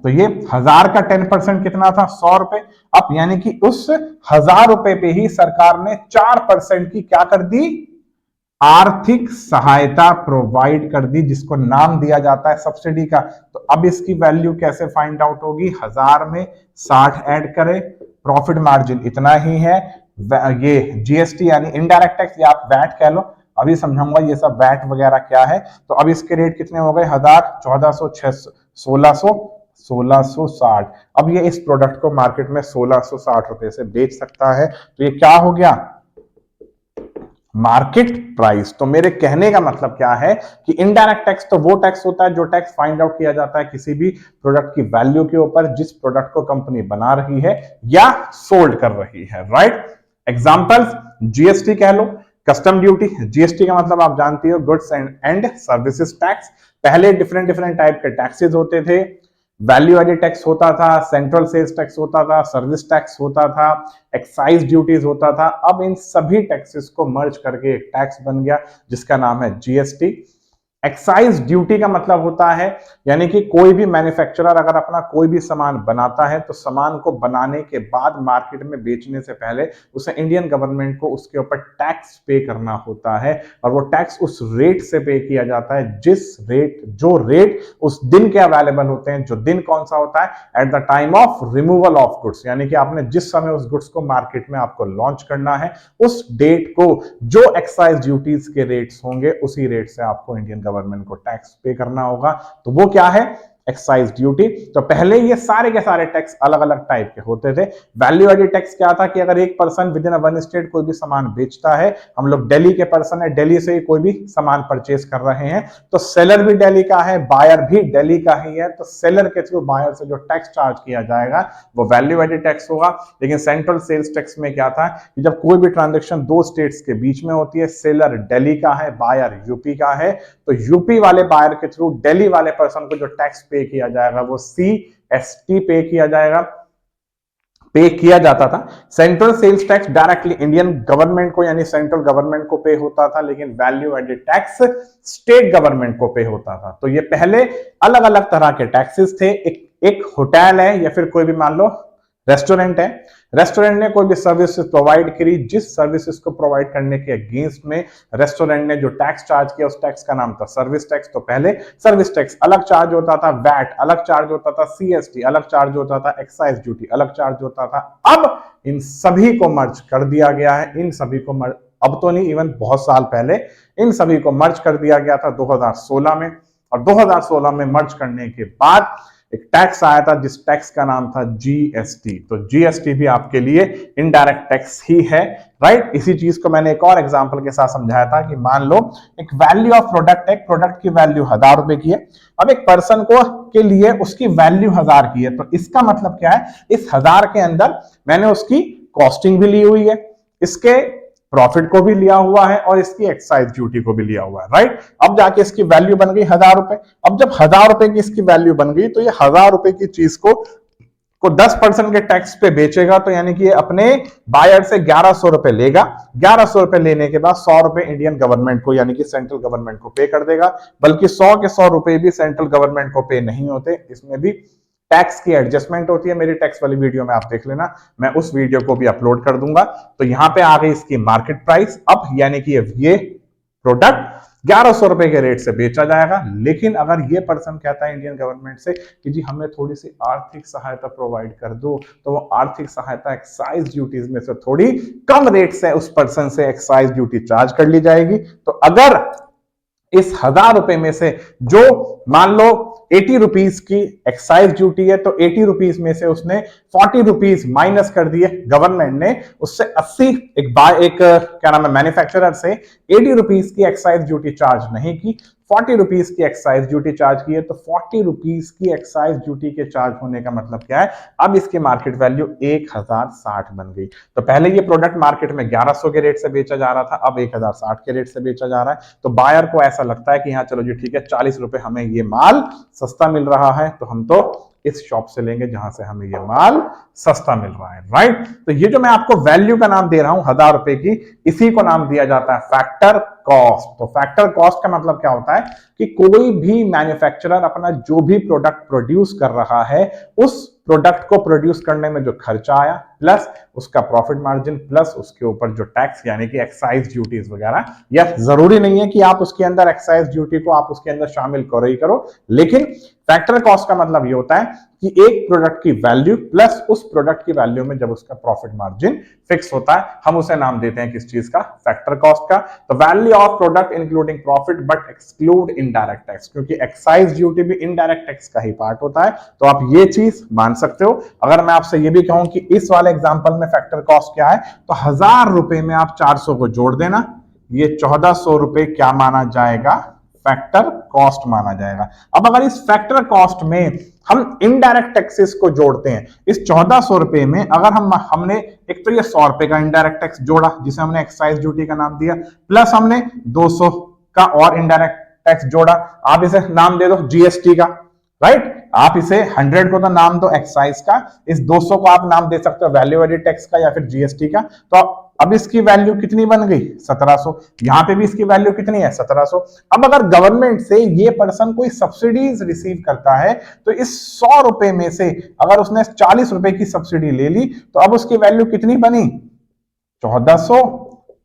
तो ये 1000 का 10% कितना था, 100 रुपए। अब यानी कि उस 1000 रुपए पे ही सरकार ने 4% की क्या कर दी, आर्थिक सहायता प्रोवाइड कर दी, जिसको नाम दिया जाता है सब्सिडी का। तो अब इसकी वैल्यू कैसे फाइंड आउट होगी, 1000 में 60 ऐड करें, प्रॉफिट मार्जिन इतना ही है, ये जीएसटी यानी इनडायरेक्ट टैक्स या आप वैट कह लो, अभी समझाऊंगा ये सब वैट वगैरह क्या है। तो अब इसके रेट कितने हो गए, 1000, 1400, 1600, 1660। अब ये इस प्रोडक्ट को मार्केट में 1660 रुपए से बेच सकता है। तो ये क्या हो गया, मार्केट प्राइस। तो मेरे कहने का मतलब क्या है कि इनडायरेक्ट टैक्स तो वो टैक्स होता है जो टैक्स फाइंड आउट किया जाता है किसी भी प्रोडक्ट की वैल्यू के ऊपर जिस प्रोडक्ट को कंपनी बना रही है या सोल्ड कर रही है, राइट। एग्जांपल्स, जीएसटी कह लो, कस्टम ड्यूटी। जीएसटी का मतलब आप जानती हो, गुड्स एंड सर्विसेज टैक्स। पहले डिफरेंट टाइप के टैक्सेस होते थे, वैल्यू एडेड टैक्स होता था, सेंट्रल सेल्स टैक्स होता था, सर्विस टैक्स होता था, एक्साइज ड्यूटीज होता था। अब इन सभी टैक्सेस को मर्ज करके एक टैक्स बन गया जिसका नाम है जीएसटी। एक्साइज ड्यूटी का मतलब होता है यानी कि कोई भी मैन्युफैक्चरर अगर अपना कोई भी सामान बनाता है तो सामान को बनाने के बाद मार्केट में बेचने से पहले उसे इंडियन गवर्नमेंट को उसके ऊपर टैक्स पे करना होता है और वो टैक्स उस रेट से पे किया जाता है जो रेट उस दिन के अवेलेबल होते हैं। जो दिन कौन सा होता है? At the time of removal of goods, यानी कि आपने जिस समय उस गुड्स को मार्केट में आपको लॉन्च करना है उस डेट को जो एक्साइज ड्यूटीज के रेट्स होंगे उसी रेट से आपको इंडियन गवर्नमेंट को टैक्स पे करना होगा। तो वो क्या है? Excise duty. तो पहले ये सारे के सारे टैक्स अलग अलग टाइप के होते थे। वैल्यू एडेड टैक्स क्या था कि अगर एक person with in one state कोई भी सामान बेचता है, हम लोग दिल्ली के पर्सन है, दिल्ली से ही कोई भी सामान परचेज कर रहे हैं, तो सेलर भी दिल्ली का है, बायर भी दिल्ली का ही है, तो सेलर के थ्रू बायर से जो टैक्स चार्ज किया जाएगा वो वैल्यू एडेड टैक्स होगा। लेकिन सेंट्रल सेल्स टैक्स में क्या था कि जब कोई भी ट्रांजेक्शन दो स्टेट्स के बीच में होती है, सेलर दिल्ली का है, बायर यूपी का है, तो यूपी वाले बायर के थ्रू दिल्ली वाले पर्सन को जो टैक्स पे किया जाएगा वो CST पे किया जाता था। Central sales tax directly Indian government को यानी सेंट्रल गवर्नमेंट को पे होता था, लेकिन value added tax state government को पे होता था। तो ये पहले अलग अलग तरह के टैक्सेस थे। एक होटल है या फिर कोई भी मान लो रेस्टोरेंट है, रेस्टोरेंट ने कोई भी सर्विसेज प्रोवाइड करी, जिस सर्विसेज को प्रोवाइड करने के अगेंस्ट में रेस्टोरेंट ने जो टैक्स चार्ज किया उस टैक्स का नाम था सर्विस टैक्स। तो पहले सर्विस टैक्स अलग चार्ज होता था, वैट अलग चार्ज होता था, CST अलग चार्ज होता था, एक्साइज ड्यूटी अलग चार्ज होता था। अब इन सभी को मर्ज कर दिया गया है। इन सभी को अब तो नहीं, इवन बहुत साल पहले इन सभी को मर्ज कर दिया गया था 2016 में। और 2016 में मर्ज करने के बाद एक टैक्स आया था जिस टैक्स का नाम था GST। तो GST भी आपके लिए इनडायरेक्ट टैक्स ही है, राइट। इसी चीज को मैंने एक और एग्जांपल के साथ समझाया था कि मान लो एक वैल्यू ऑफ प्रोडक्ट है, प्रोडक्ट की वैल्यू 1000 रुपए की है, अब एक पर्सन को के लिए उसकी वैल्यू 1000 की है, तो इसका मतलब क्या है? इस 1000 के अंदर मैंने उसकी कॉस्टिंग भी ली हुई है, इसके प्रॉफिट को भी लिया हुआ है और इसकी एक्साइज ड्यूटी को भी लिया हुआ है, राइट। अब जाके इसकी वैल्यू बन गई 1000 रुपए। अब जब 1000 रुपए की इसकी वैल्यू बन गई तो ये 1000 रुपए की चीज को 10% के टैक्स पे बेचेगा, तो यानी कि ये अपने बायर से 1100 रुपए लेगा। 1100 रुपए लेने के बाद 100 रुपए इंडियन गवर्नमेंट को यानी कि सेंट्रल गवर्नमेंट को पे कर देगा। बल्कि 100 के 100 रुपए भी सेंट्रल गवर्नमेंट को पे नहीं होते, इसमें भी टैक्स की एडजस्टमेंट होती है। मेरी टैक्स वाली वीडियो में आप देख लेना, मैं उस वीडियो को भी अपलोड कर दूंगा। तो यहां पे आ गई इसकी मार्केट प्राइस। अब यानी कि ये प्रोडक्ट 1100 रुपए के रेट से बेचा जाएगा। लेकिन अगर ये पर्सन कहता है इंडियन गवर्नमेंट से कि जी हमें थोड़ी सी आर्थिक सहायता प्रोवाइड कर दो, तो वो आर्थिक सहायता एक्साइज ड्यूटीज में से थोड़ी कम रेट से उस पर्सन से एक्साइज ड्यूटी चार्ज कर ली जाएगी। तो अगर इस 1000 रुपए में से जो मान लो 80 रुपीज की एक्साइज ड्यूटी है, तो 80 रुपीज में से उसने 40 रुपीज माइनस कर दिए, गवर्नमेंट ने उससे 80 क्या नाम है मैन्युफैक्चरर से 80 रुपीज की एक्साइज ड्यूटी चार्ज नहीं की, 40 रुपीज की एक्साइज ड्यूटी चार्ज की है। तो 40 रुपीज की एक्साइज ड्यूटी के चार्ज होने का मतलब क्या है? अब इसकी मार्केट वैल्यू 1060 बन गई। तो पहले ये प्रोडक्ट मार्केट में 1100 के रेट से बेचा जा रहा था, अब 1060 के रेट से बेचा जा रहा है। तो बायर को ऐसा लगता है कि हाँ चलो जी ठीक है, 40 रुपए हमें ये माल सस्ता मिल रहा है, तो हम तो इस शॉप से लेंगे जहां से हमें ये माल सस्ता मिल रहा है, राइट। तो ये जो मैं आपको वैल्यू का नाम दे रहा हूं 1000 रुपए की, इसी को नाम दिया जाता है फैक्टर कॉस्ट। तो फैक्टर कॉस्ट का मतलब क्या होता है कि कोई भी मैन्युफैक्चरर अपना जो भी प्रोडक्ट प्रोड्यूस कर रहा है, उस प्रोडक्ट को प्रोड्यूस करने में जो खर्चा आया प्लस उसका प्रॉफिट मार्जिन प्लस उसके ऊपर जो टैक्स यानी कि एक्साइज ड्यूटीज वगैरह, या जरूरी नहीं है कि आप उसके अंदर एक्साइज ड्यूटी को आप उसके अंदर शामिल करो ही करो, लेकिन फैक्टर कॉस्ट का मतलब ये होता है कि एक प्रोडक्ट की वैल्यू प्लस उस प्रोडक्ट की वैल्यू में जब उसका प्रॉफिट मार्जिन फिक्स होता है, हम उसे नाम देते हैं किस चीज का? फैक्टर कॉस्ट का। तो value of product including profit but exclude indirect tax, क्योंकि एक्साइज ड्यूटी भी इनडायरेक्ट टैक्स का ही पार्ट होता है। तो आप ये चीज मान सकते हो। अगर मैं आपसे ये भी कहूं कि इस वाले एग्जांपल में फैक्टर कॉस्ट क्या है, तो 1000 रुपए में आप 400 को जोड़ देना, ये 1400 रुपए क्या माना जाएगा? फैक्टर कॉस्ट माना जाएगा। अब अगर इस फैक्टर कॉस्ट में हम इनडायरेक्ट टैक्सेस को जोड़ते हैं, इस 1400 रुपए में अगर हमने एक तो ये 100 रुपए का इनडायरेक्ट टैक्स जोड़ा जिसे हमने एक्साइज ड्यूटी का नाम दिया, प्लस हमने 200 का और इनडायरेक्ट टैक्स जोड़ा, आप इसे नाम दे दो GST का, राइट। आप इसे 100 को तो नाम दो एक्साइज का, इस 200 को आप नाम दे सकते हो वैल्यू एडेड टैक्स का या फिर GST का। तो अब इसकी वैल्यू कितनी बन गई 1700, यहां पे भी इसकी वैल्यू कितनी है 1700। अब अगर गवर्नमेंट से ये पर्सन कोई सब्सिडीज रिसीव करता है तो इस 100 रुपए में से अगर उसने 40 रुपए की सब्सिडी ले ली तो अब उसकी वैल्यू कितनी बनी 1400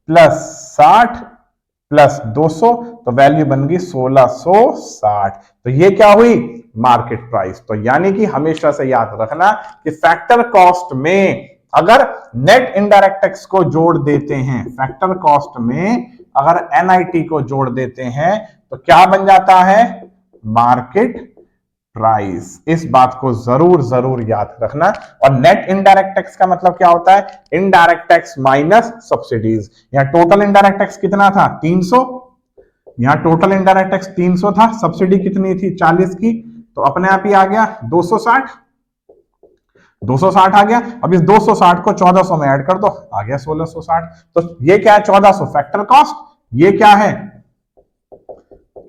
प्लस 60 प्लस 200, तो वैल्यू बन गई 1660। तो ये क्या हुई मार्केट प्राइस। तो यानी कि हमेशा से याद रखना कि फैक्टर कॉस्ट में अगर नेट इनडायरेक्ट टैक्स को जोड़ देते हैं, फैक्टर कॉस्ट में अगर एनआईटी को जोड़ देते हैं तो क्या बन जाता है मार्केट प्राइस। इस बात को जरूर जरूर याद रखना। और नेट इनडायरेक्ट टैक्स का मतलब क्या होता है इनडायरेक्ट टैक्स माइनस सब्सिडीज। यहां टोटल इनडायरेक्ट टैक्स कितना था 300, यहां टोटल इनडायरेक्ट टैक्स 300 था, सब्सिडी कितनी थी 40 की, तो अपने आप ही आ गया 260, 260 आ गया। अब इस 260 को 1400 में ऐड कर दो, आ गया 1660। तो ये क्या है 1400 फैक्टर कॉस्ट, ये क्या है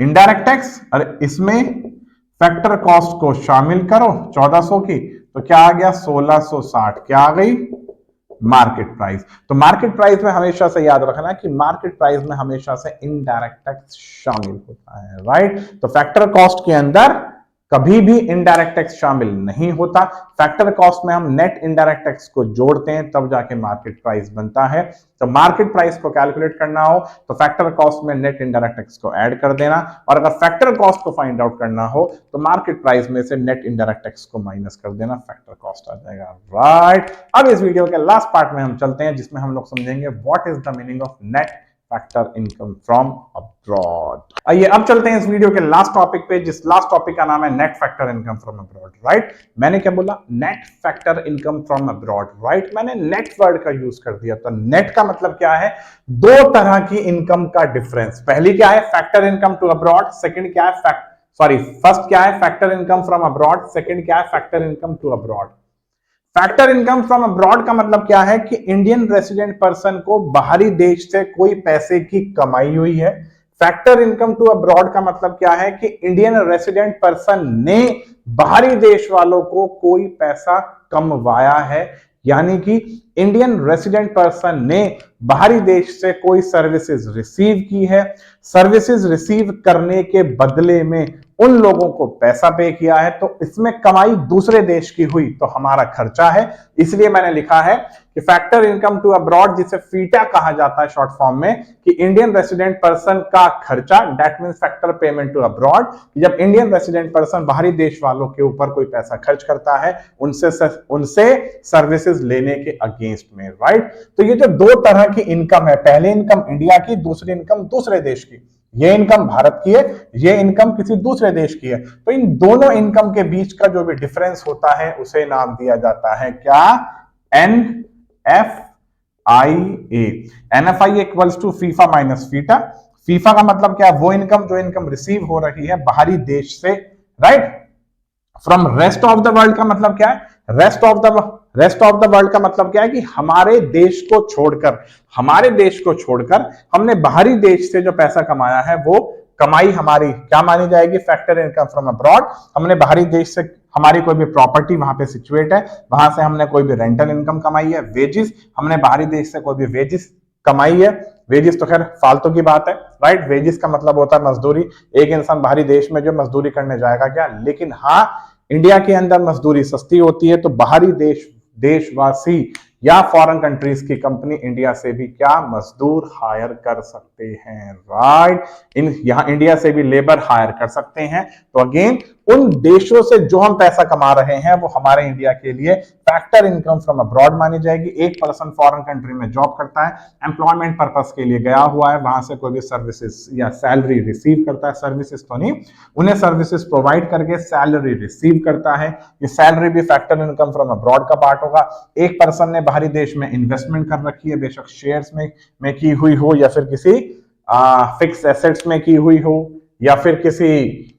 इनडायरेक्ट टैक्स, और इसमें फैक्टर कॉस्ट को शामिल करो 1400 की, तो क्या आ गया 1660, क्या आ गई मार्केट प्राइस। तो मार्केट प्राइस में हमेशा से याद रखना कि मार्केट प्राइस में हमेशा से इनडायरेक्ट टैक्स शामिल होता है, राइट। तो फैक्टर कॉस्ट के अंदर कभी भी इनडायरेक्ट टैक्स शामिल नहीं होता। फैक्टर कॉस्ट में हम नेट इनडायरेक्ट टैक्स को जोड़ते हैं तब जाके मार्केट प्राइस बनता है। तो मार्केट प्राइस को कैलकुलेट करना हो तो फैक्टर कॉस्ट में नेट इनडायरेक्ट टैक्स को ऐड कर देना, और अगर फैक्टर कॉस्ट को फाइंड आउट करना हो तो मार्केट प्राइस में से नेट इनडायरेक्ट टैक्स को माइनस कर देना, फैक्टर कॉस्ट आ जाएगा, राइट। अब इस वीडियो के लास्ट पार्ट में हम चलते हैं जिसमें हम लोग समझेंगे what is the meaning of net factor income from abroad. आइए अब चलते हैं इस वीडियो के लास्ट टॉपिक पे, जिस लास्ट टॉपिक का नाम है net factor income from abroad, right. मैंने क्या बोला net factor income from abroad, right. मैंने नेट वर्ड का यूज कर दिया। तो नेट का मतलब क्या है दो तरह की इनकम का डिफरेंस। पहली क्या है factor income to abroad, second क्या है फर्स्ट क्या है factor income from abroad, second क्या है factor income to abroad. Factor income from abroad का मतलब क्या है कि इंडियन रेसिडेंट पर्सन को बाहरी देश से कोई पैसे की कमाई हुई है। फैक्टर इनकम टू अब्रॉड का मतलब क्या है कि इंडियन रेसिडेंट पर्सन ने बाहरी देश वालों को कोई पैसा कमवाया है, यानी कि इंडियन रेसिडेंट पर्सन ने बाहरी देश से कोई सर्विसेज रिसीव की है, सर्विसेज रिसीव करने के बदले में उन लोगों को पैसा पे किया है, तो इसमें कमाई दूसरे देश की हुई तो हमारा खर्चा है। इसलिए मैंने लिखा है कि फैक्टर इनकम टू अब्रॉड, जिसे फीटा कहा जाता है शॉर्ट फॉर्म में, कि इंडियन रेसिडेंट पर्सन का खर्चा, that means factor payment to abroad. जब इंडियन रेसिडेंट पर्सन बाहरी देश वालों के ऊपर कोई पैसा खर्च करता है उनसे सर्विसेज लेने के अगेंस्ट में, राइट। तो ये जो दो तरह की इनकम है, पहली इनकम इंडिया की, दूसरी इनकम दूसरे देश की। ये इनकम भारत की है, ये इनकम किसी दूसरे देश की है। तो इन दोनों इनकम के बीच का जो भी डिफरेंस होता है उसे नाम दिया जाता है क्या NFIA। NFI equals to FIFA minus FITA. FIFA का मतलब क्या है वो इनकम जो इनकम रिसीव हो रही है बाहरी देश से, right. From rest of the world का मतलब क्या है रेस्ट ऑफ द वर्ल्ड का मतलब क्या है कि हमारे देश को छोड़कर हमने बाहरी देश से जो पैसा कमाया है वो कमाई हमारी क्या मानी जाएगी फैक्टर इनकम फ्रॉम अब्रॉड। हमने बाहरी देश से हमारी कोई भी प्रॉपर्टी वहां पे सिचुएट है, वहां से हमने कोई भी रेंटल इनकम कमाई है, वेजिस, हमने बाहरी देश से कोई भी वेजिस कमाई है। वेजिस तो खैर फालतू की बात है, राइट। वेजिस का मतलब होता है मजदूरी। एक इंसान बाहरी देश में जो मजदूरी करने जाएगा क्या, लेकिन हाँ इंडिया के अंदर मजदूरी सस्ती होती है, तो बाहरी देशवासी या फॉरेन कंट्रीज की कंपनी इंडिया से भी क्या मजदूर हायर कर सकते हैं, राइट। यहां इंडिया से भी लेबर हायर कर सकते हैं। तो अगेन उन देशों से जो हम पैसा कमा रहे हैं वो हमारे इंडिया के लिए फैक्टर इनकम फ्रॉम अब्रॉड मानी जाएगी। एक पर्सन फॉरेन कंट्री में जॉब करता है, एम्प्लॉयमेंट पर्पस के लिए गया हुआ है, वहां से कोई भी सर्विसेज या सैलरी रिसीव करता है, सर्विसेज तो नहीं, उन्हें सर्विसेज प्रोवाइड करके सैलरी रिसीव करता है। ये सैलरी भी फैक्टर इनकम फ्रॉम अब्रॉड का पार्ट होगा। एक पर्सन ने बाहरी देश में इन्वेस्टमेंट कर रखी है, बेशक शेयर्स में की हुई हो या फिर किसी फिक्स एसेट्स में की हुई हो या फिर किसी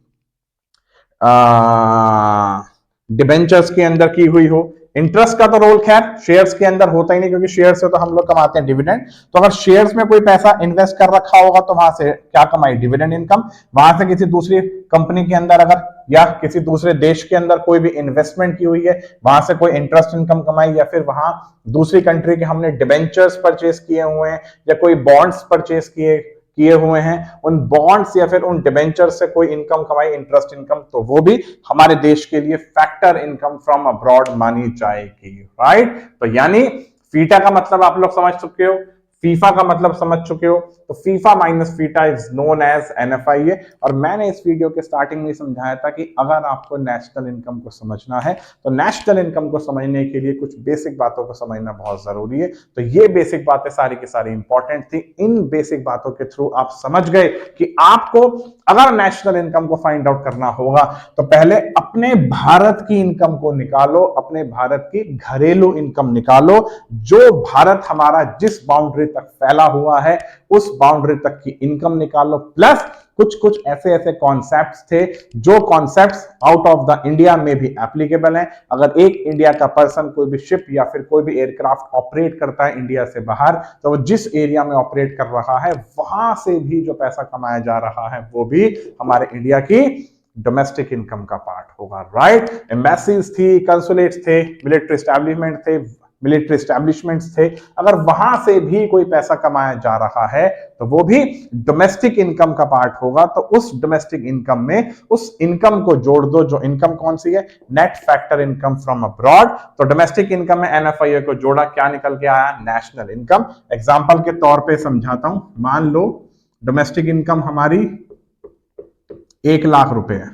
डिबेंचर्स के अंदर की हुई हो, इंटरेस्ट का तो रोल खैर शेयर्स के अंदर होता ही नहीं, क्योंकि शेयर से तो हम लोग कमाते हैं डिविडेंड। तो अगर शेयर्स में कोई पैसा इन्वेस्ट कर रखा होगा तो वहां से क्या कमाई, डिविडेंड इनकम। वहां से किसी दूसरी कंपनी के अंदर अगर या किसी दूसरे देश के अंदर कोई भी इन्वेस्टमेंट की हुई है, वहां से कोई इंटरेस्ट इनकम कमाई, या फिर वहां दूसरी कंट्री के हमने डिबेंचर्स परचेस किए हुए हैं या कोई बॉन्ड्स परचेस किए हुए हैं, उन बॉन्ड्स या फिर उन डिबेंचर से कोई इनकम कमाई, इंटरेस्ट इनकम, तो वो भी हमारे देश के लिए फैक्टर इनकम फ्रॉम अब्रॉड मानी जाएगी, राइट। तो यानी फीटा का मतलब आप लोग समझ चुके हो, फीफा का मतलब समझ चुके हो। तो FIFA minus FITA is known as NFIA. और मैंने इस वीडियो के स्टार्टिंग में समझाया था कि अगर आपको नेशनल इनकम को समझना है तो नेशनल इनकम को समझने के लिए कुछ बेसिक बातों को समझना बहुत जरूरी है। तो ये बेसिक बातें सारी की सारी इंपॉर्टेंट थी। इन बेसिक बातों के थ्रू आप समझ गए कि आपको अगर नेशनल इनकम को फाइंड आउट करना होगा तो पहले अपने भारत की इनकम को निकालो, अपने भारत की घरेलू इनकम निकालो। जो भारत हमारा जिस बाउंड्री तक फैला हुआ है उस बाउंड्री तक की इनकम निकालो, प्लस कुछ कुछ ऐसे ऐसे कॉन्सेप्ट्स थे जो concepts out of the India में भी एप्लीकेबल हैं। अगर एक इंडिया का पर्सन कोई भी शिप या फिर कोई भी एयरक्राफ्ट ऑपरेट करता है इंडिया से बाहर, तो वो जिस एरिया में ऑपरेट कर रहा है वहां से भी जो पैसा कमाया जा रहा है वो भी हमारे इंडिया की डोमेस्टिक इनकम का पार्ट होगा, राइट। एम्बेसीज थी, कंसुलेट्स थे, मिलिट्री एस्टैब्लिशमेंट्स थे, अगर वहां से भी कोई पैसा कमाया जा रहा है तो वो भी डोमेस्टिक इनकम का पार्ट होगा। तो उस डोमेस्टिक इनकम में उस इनकम को जोड़ दो, जो इनकम कौन सी है, net factor income from abroad. तो डोमेस्टिक इनकम में एनएफआईए को जोड़ा, क्या निकल के आया, नेशनल इनकम। एग्जांपल के तौर पे समझाता हूं, मान लो डोमेस्टिक इनकम हमारी 1 लाख रुपए है,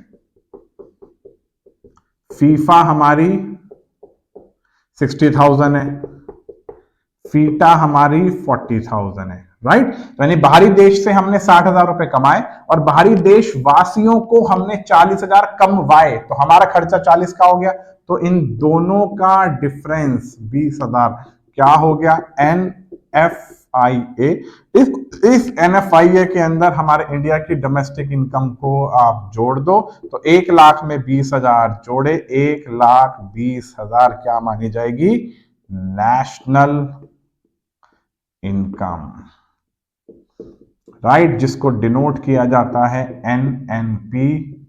फीफा हमारी 60,000 है, फीटा हमारी 40,000 है, राइट। यानी बाहरी देश से हमने 60,000 रुपए कमाए और बाहरी देश वासियों को हमने 40,000 कमवाए, तो हमारा खर्चा 40 का हो गया। तो इन दोनों का डिफरेंस 20,000 क्या हो गया, एनएफआईए। इस एनएफआईए के अंदर हमारे इंडिया की डोमेस्टिक इनकम को आप जोड़ दो, तो 1 लाख में 20,000 जोड़े, 1,20,000 क्या मानी जाएगी, नेशनल इनकम, राइट, जिसको डिनोट किया जाता है एनएनपीएफसी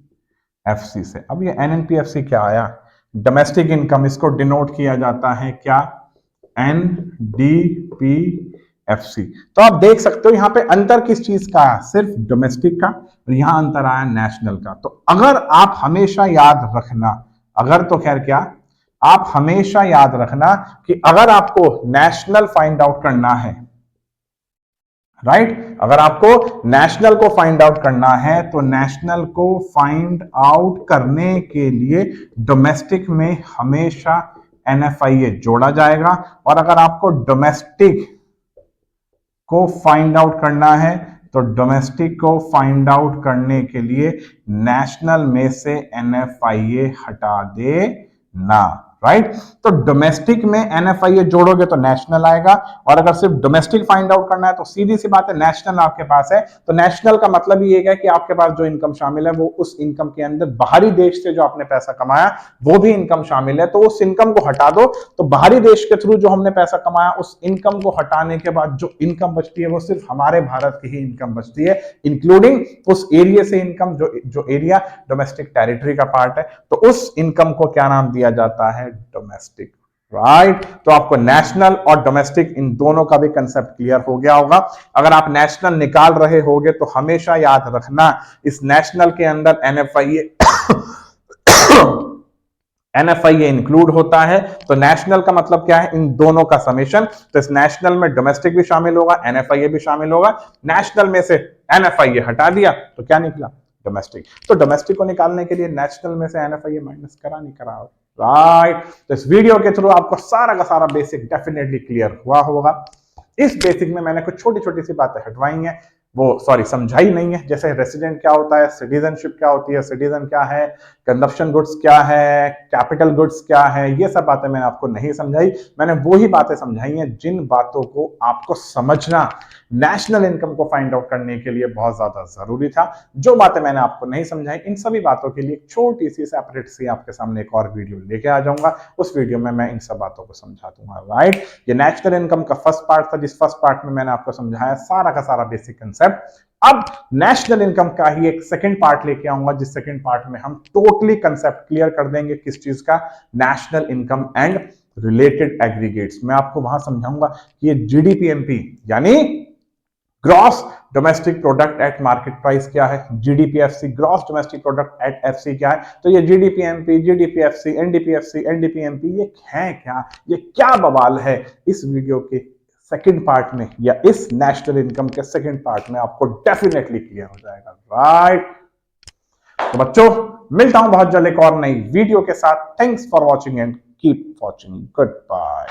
से। अब ये एनएनपीएफसी क्या आया, डोमेस्टिक इनकम, इसको डिनोट किया जाता है क्या, एनडीपीएफसी। तो आप देख सकते हो यहां पे अंतर किस चीज का है, सिर्फ डोमेस्टिक का, और यहां अंतर आया नेशनल का। तो अगर आप हमेशा याद रखना, अगर तो खैर क्या, आप हमेशा याद रखना कि अगर आपको नेशनल फाइंड आउट करना है, राइट, अगर आपको नेशनल को फाइंड आउट करना है तो नेशनल को फाइंड आउट करने के लिए डोमेस्टिक में हमेशा एनएफआईए जोड़ा जाएगा। और अगर आपको डोमेस्टिक को फाइंड आउट करना है तो डोमेस्टिक को फाइंड आउट करने के लिए नेशनल में से एनएफआईए हटा देना, राइट। तो डोमेस्टिक में एनएफआईए जोड़ोगे तो नेशनल आएगा, और अगर सिर्फ डोमेस्टिक फाइंड आउट करना है तो सीधी सी बात है नेशनल आपके पास है। तो नेशनल का मतलब ये है कि आपके पास जो इनकम शामिल है वो उस इनकम के अंदर बाहरी देश से जो आपने पैसा कमाया वो भी इनकम शामिल है। तो उस इनकम को हटा दो, तो बाहरी देश के थ्रू जो हमने पैसा कमाया उस इनकम को हटाने के बाद जो इनकम बचती है वो सिर्फ हमारे भारत की ही इनकम बचती है, इंक्लूडिंग उस एरिया से इनकम जो एरिया डोमेस्टिक टेरिटरी का पार्ट है। तो उस इनकम को क्या नाम दिया जाता है, डोमेस्टिक, राइट। तो आपको नेशनल और डोमेस्टिक इन दोनों का भी कंसेप्ट क्लियर हो गया होगा। अगर आप नेशनल निकाल रहे होगे तो हमेशा याद रखना इस नेशनल के अंदर एनएफआईए इंक्लूड होता है। तो नेशनल का मतलब क्या है, इन दोनों का समेशन। तो इस नेशनल में डोमेस्टिक भी शामिल होगा, एनएफआईए भी शामिल होगा। नेशनल में से एनएफआईए हटा दिया तो क्या निकला, डोमेस्टिक। तो डोमेस्टिक को निकालने के लिए नेशनल में से एनएफआईए माइनस करा नहीं करा, राइट। तो इस वीडियो के थ्रू आपको सारा का सारा बेसिक डेफिनेटली क्लियर हुआ होगा। इस बेसिक में मैंने कुछ छोटी छोटी सी बातें हटवाई हैं, वो सॉरी समझाई नहीं है, जैसे रेसिडेंट क्या होता है, सिटीजनशिप क्या होती है, सिटीजन क्या है, कंजप्शन गुड्स क्या है, कैपिटल गुड्स क्या है, ये सब बातें मैंने आपको नहीं समझाई। मैंने वो ही बातें समझाई हैं जिन बातों को आपको समझना नेशनल इनकम को फाइंड आउट करने के लिए बहुत ज्यादा जरूरी था। जो बातें मैंने आपको नहीं समझाई, इन सभी बातों के लिए छोटी सी सेपरेट सी आपके सामने एक और वीडियो लेके आ जाऊंगा। उस वीडियो में मैं इन सब बातों को समझा दूंगा। राइट, ये नेशनल इनकम का फर्स्ट पार्ट था, जिस फर्स्ट पार्ट में मैंने आपको समझाया सारा का सारा बेसिक कंसेप्ट। अब नेशनल इनकम का ही एक सेकंड पार्ट लेके आऊंगा, जिस सेकंड पार्ट में हम टोटली कंसेप्ट क्लियर कर देंगे किस चीज का, national income and related aggregates. मैं आपको वहां समझाऊंगा कि ये जीडीपीएमपी यानी gross domestic product at market price क्या है, GDPFC gross domestic product at FC क्या है। तो ये जीडीपीएमपी, जीडीपीएफसी, एनडीपीएफसी, एनडीपीएमपी ये है क्या, ये क्या बवाल है, इस वीडियो के सेकंड पार्ट में या इस नेशनल इनकम के सेकंड पार्ट में आपको डेफिनेटली क्लियर हो जाएगा। राइट, तो बच्चों मिलता हूं बहुत जल्द एक और नई वीडियो के साथ। Thanks for watching and keep watching. Good bye.